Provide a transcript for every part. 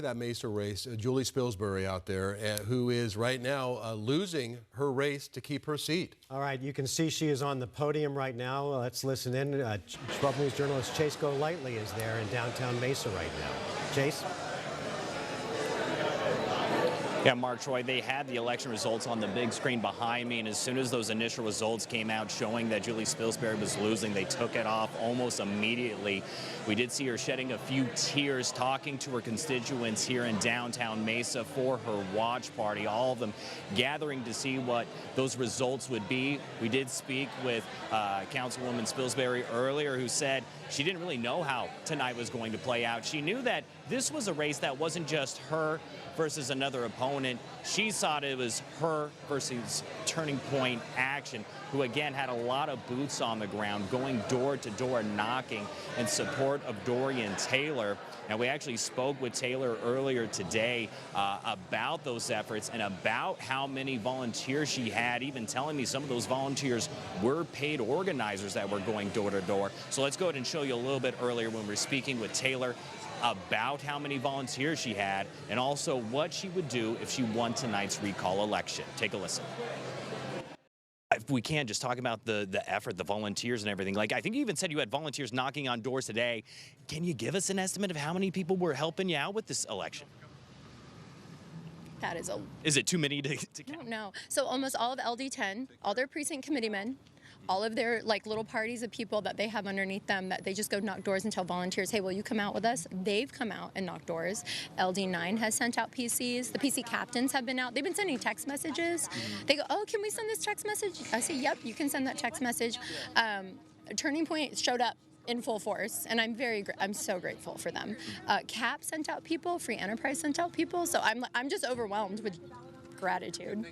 That Mesa race, Julie Spilsbury out there, who is right now losing her race to keep her seat. All right, you can see she is on the podium right now. Let's listen in. 12 News journalist Chase Golightly is there in downtown Mesa right now. Chase? Yeah, Mark, Troy, they had the election results on the big screen behind me, and as soon as those initial results came out showing that Julie Spilsbury was losing, they took it off almost immediately. We did see her shedding a few tears, talking to her constituents here in downtown Mesa for her watch party, all of them gathering to see what those results would be. We did speak with Councilwoman Spilsbury earlier, who said she didn't really know how tonight was going to play out. She knew that this was a race that wasn't just her versus another opponent. She thought it was her versus Turning Point Action, who again had a lot of boots on the ground, going door to door, knocking in support of Dorian Taylor. Now, we actually spoke with Taylor earlier today about those efforts and about how many volunteers she had, even telling me some of those volunteers were paid organizers that were going door to door. So let's go ahead and show you a little bit earlier when we were speaking with Taylor about how many volunteers she had and also what she would do if she won tonight's recall election. Take a listen. If we can, just talk about the effort, the volunteers and everything. Like, I think you even said you had volunteers knocking on doors today. Can you give us an estimate of how many people were helping you out with this election? That is a... Is it too many to count? No. So almost all of LD10, all their precinct committeemen, all of their little parties of people that they have underneath them that they just go knock doors and tell volunteers, hey, will you come out with us? They've come out and knocked doors. LD9 has sent out PCs. The PC captains have been out. They've been sending text messages. They go, oh, can we send this text message? I say, yep, you can send that text message. Turning Point showed up in full force, and I'm so grateful for them. CAP sent out people. Free Enterprise sent out people. So I'm just overwhelmed with gratitude,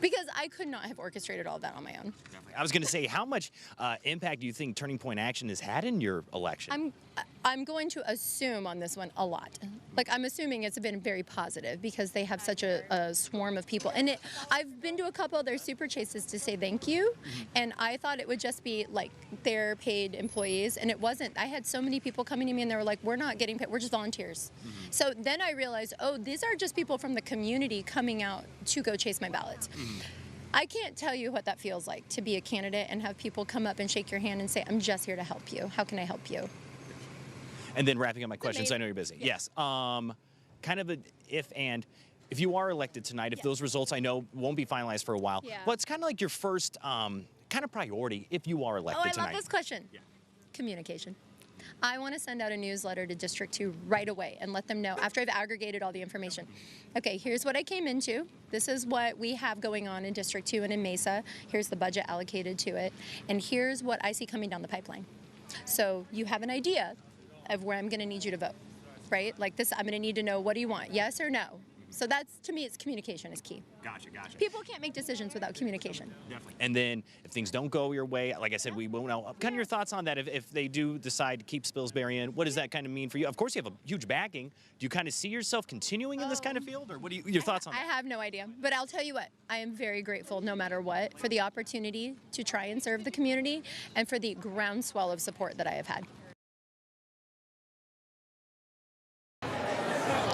because I could not have orchestrated all of that on my own. I was going to say, how much impact do you think Turning Point Action has had in your election? I'm going to assume on this one a lot. I'm assuming it's been very positive because they have such a swarm of people. And I've been to a couple of their super chases to say thank you, and I thought it would just be their paid employees, and it wasn't. I had so many people coming to me and they were like, we're not getting paid, we're just volunteers. So then I realized, oh, these are just people from the community coming out to go chase my ballots. I can't tell you what that feels like to be a candidate and have people come up and shake your hand and say, I'm just here to help you. How can I help you? And then wrapping up my questions, I know you're busy. Yeah. Yes. Kind of if you are elected tonight, if those results I know won't be finalized for a while, what's kind of like your first kind of priority if you are elected tonight? Oh, I love this question. Yeah. Communication. I want to send out a newsletter to District 2 right away and let them know after I've aggregated all the information. Okay, here's what I came into. This is what we have going on in District 2 and in Mesa. Here's the budget allocated to it. And here's what I see coming down the pipeline. So you have an idea of where I'm going to need you to vote, right? Like this, I'm going to need to know, what do you want, yes or no? So that's, to me, it's communication is key. Gotcha. People can't make decisions without communication. Definitely. And then if things don't go your way, like I said, we won't know. Kind of your thoughts on that if they do decide to keep Spilsbury in, what does that kind of mean for you? Of course, you have a huge backing. Do you kind of see yourself continuing in this kind of field, or what are your thoughts on that? I have no idea, but I'll tell you what, I am very grateful no matter what for the opportunity to try and serve the community and for the groundswell of support that I have had.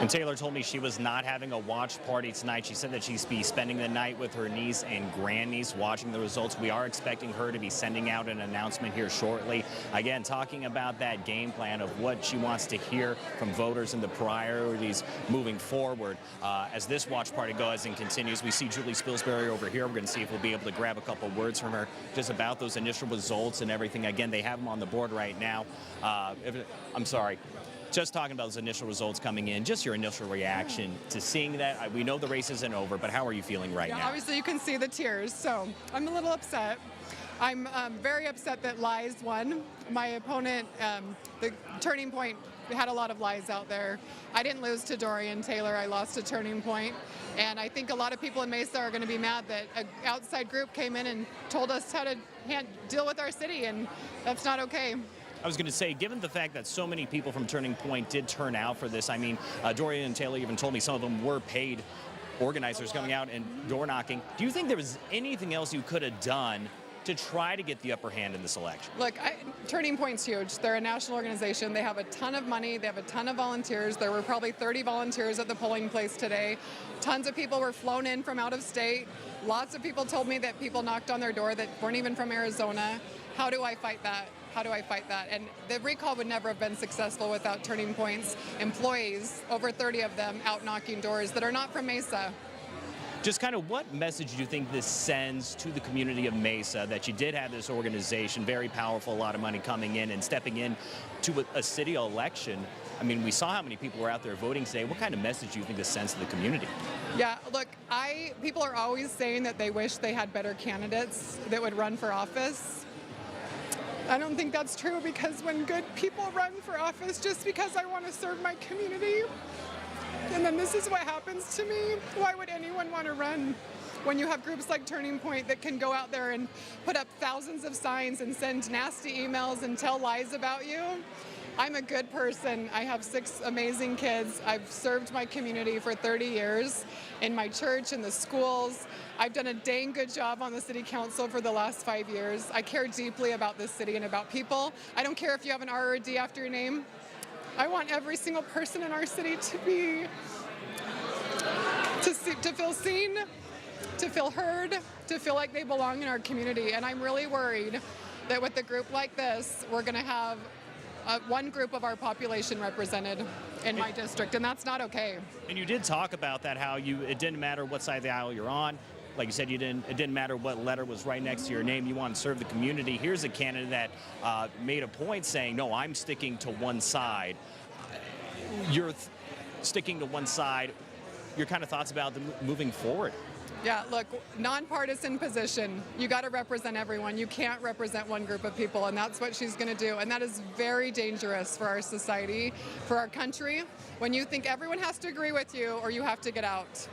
And Taylor told me she was not having a watch party tonight. She said that she's be spending the night with her niece and grandniece watching the results. We are expecting her to be sending out an announcement here shortly. Again, talking about that game plan of what she wants to hear from voters and the priorities moving forward. As this watch party goes and continues, we see Julie Spilsbury over here. We're going to see if we'll be able to grab a couple words from her just about those initial results and everything. Again, they have them on the board right now. I'm sorry. Just talking about those initial results coming in, just your initial reaction to seeing that. We know the race isn't over, but how are you feeling right now? Obviously, you can see the tears, so I'm a little upset. I'm very upset that lies won. My opponent, the Turning Point, had a lot of lies out there. I didn't lose to Dorian Taylor. I lost to Turning Point. And I think a lot of people in Mesa are going to be mad that an outside group came in and told us how to deal with our city, and that's not okay. I was going to say, given the fact that so many people from Turning Point did turn out for this, I mean, Dorian Taylor even told me some of them were paid organizers coming out and door knocking. Do you think there was anything else you could have done to try to get the upper hand in this election? Look, Turning Point's huge. They're a national organization. They have a ton of money. They have a ton of volunteers. There were probably 30 volunteers at the polling place today. Tons of people were flown in from out of state. Lots of people told me that people knocked on their door that weren't even from Arizona. How do I fight that? How do I fight that? And the recall would never have been successful without Turning Point's employees, over 30 of them, out knocking doors that are not from Mesa. Just kind of what message do you think this sends to the community of Mesa that you did have this organization, very powerful, a lot of money coming in and stepping in to a city election? I mean, we saw how many people were out there voting today. What kind of message do you think this sends to the community? Yeah, look, people are always saying that they wish they had better candidates that would run for office. I don't think that's true, because when good people run for office just because I want to serve my community, and then this is what happens to me, why would anyone want to run? When you have groups like Turning Point that can go out there and put up thousands of signs and send nasty emails and tell lies about you. I'm a good person. I have 6 amazing kids. I've served my community for 30 years in my church, in the schools. I've done a dang good job on the city council for the last 5 years. I care deeply about this city and about people. I don't care if you have an R or a D after your name. I want every single person in our city to feel seen, to feel heard, to feel like they belong in our community. And I'm really worried that with a group like this, we're going to have one group of our population represented in my district, and that's not okay. And you did talk about that, how it didn't matter what side of the aisle you're on. Like you said, it didn't matter what letter was right next to your name. You want to serve the community. Here's a candidate that made a point saying, no, I'm sticking to one side. You're sticking to one side. Your kind of thoughts about moving forward? Yeah, look, nonpartisan position. You got to represent everyone. You can't represent one group of people, and that's what she's going to do. And that is very dangerous for our society, for our country, when you think everyone has to agree with you or you have to get out.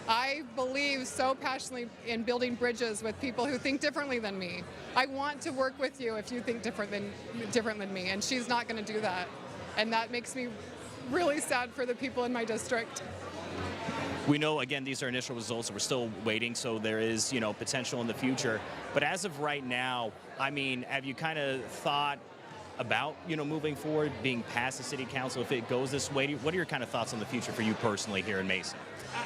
I believe so passionately in building bridges with people who think differently than me. I want to work with you if you think different than me, and she's not going to do that. And that makes me really sad for the people in my district. We know, again, these are initial results. We're still waiting, so there is, potential in the future. But as of right now, I mean, have you kind of thought about, moving forward, being past the city council if it goes this way? What are your kind of thoughts on the future for you personally here in Mesa?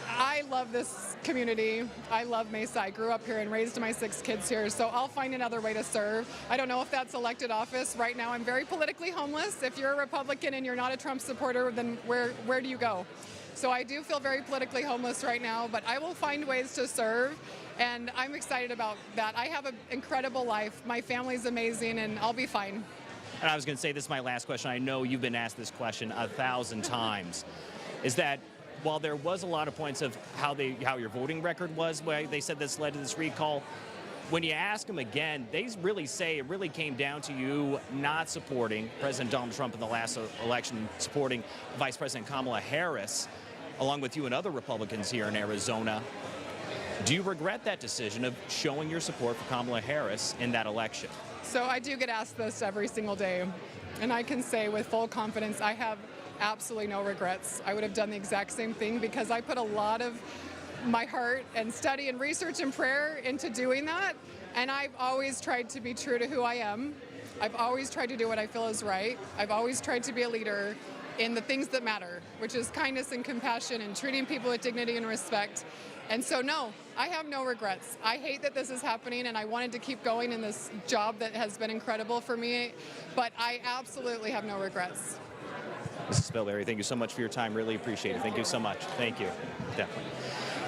I love this community. I love Mesa. I grew up here and raised my 6 kids here, so I'll find another way to serve. I don't know if that's elected office. Right now, I'm very politically homeless. If you're a Republican and you're not a Trump supporter, then where do you go? So I do feel very politically homeless right now, but I will find ways to serve, and I'm excited about that. I have an incredible life. My family's amazing, and I'll be fine. And I was going to say, this is my last question. I know you've been asked this question 1,000 times. Is that while there was a lot of points of how your voting record was, where they said this led to this recall, when you ask them again, they really say it really came down to you not supporting President Donald Trump in the last election, supporting Vice President Kamala Harris, along with you and other Republicans here in Arizona. Do you regret that decision of showing your support for Kamala Harris in that election? So I do get asked this every single day, and I can say with full confidence I have absolutely no regrets. I would have done the exact same thing because I put a lot of my heart and study and research and prayer into doing that, and I've always tried to be true to who I am. I've always tried to do what I feel is right. I've always tried to be a leader in the things that matter, which is kindness and compassion and treating people with dignity and respect. And so, no, I have no regrets. I hate that this is happening, and I wanted to keep going in this job that has been incredible for me, but I absolutely have no regrets. Mrs. Spilsbury, thank you so much for your time. Really appreciate it. Thank you so much. Thank you. Definitely.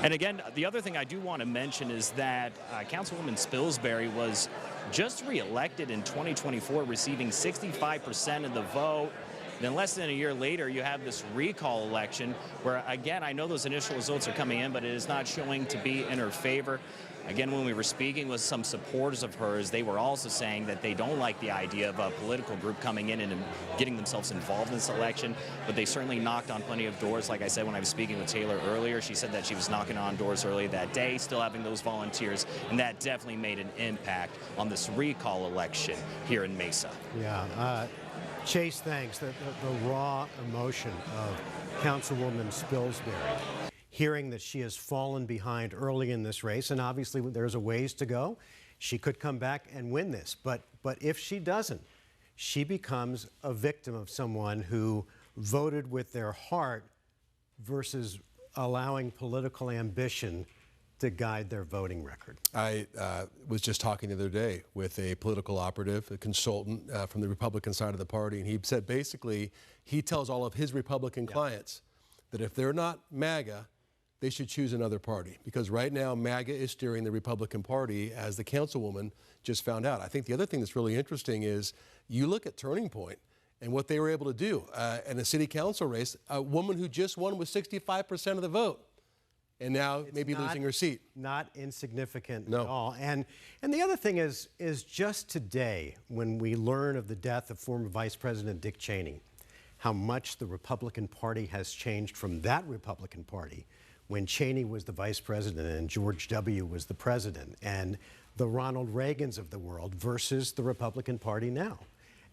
And again, the other thing I do want to mention is that Councilwoman Spilsbury was just reelected in 2024, receiving 65% of the vote. Then less than a year later, you have this recall election where, again, I know those initial results are coming in, but it is not showing to be in her favor. Again, when we were speaking with some supporters of hers, they were also saying that they don't like the idea of a political group coming in and getting themselves involved in this election, but they certainly knocked on plenty of doors. Like I said, when I was speaking with Taylor earlier, she said that she was knocking on doors earlier that day, still having those volunteers, and that definitely made an impact on this recall election here in Mesa. Yeah. Chase, thanks. The raw emotion of Councilwoman Spilsbury, hearing that she has fallen behind early in this race, and obviously there's a ways to go. She could come back and win this, but if she doesn't, she becomes a victim of someone who voted with their heart versus allowing political ambition to guide their voting record. I was just talking the other day with a political operative, a consultant from the Republican side of the party, and he said basically he tells all of his Republican clients that if they're not MAGA, they should choose another party, because right now MAGA is steering the Republican Party, as the councilwoman just found out. I think the other thing that's really interesting is you look at Turning Point and what they were able to do in a city council race, a woman who just won with 65% of the vote, and now maybe losing her seat. Not insignificant No. at all. And the other thing is just today, when we learn of the death of former Vice President Dick Cheney, how much the Republican Party has changed from that Republican Party when Cheney was the vice president and George W. was the president, and the Ronald Reagans of the world versus the Republican Party now.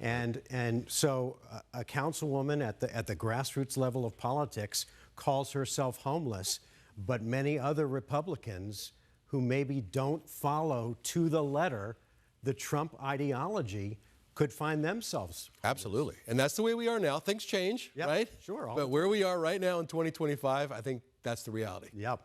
And so a councilwoman at the grassroots level of politics calls herself homeless, but many other Republicans who maybe don't follow to the letter the Trump ideology could find themselves. Absolutely. And that's the way we are now. Things change, Yep, right? sure, all But the where we are right now in 2025, I think that's the reality. Yep.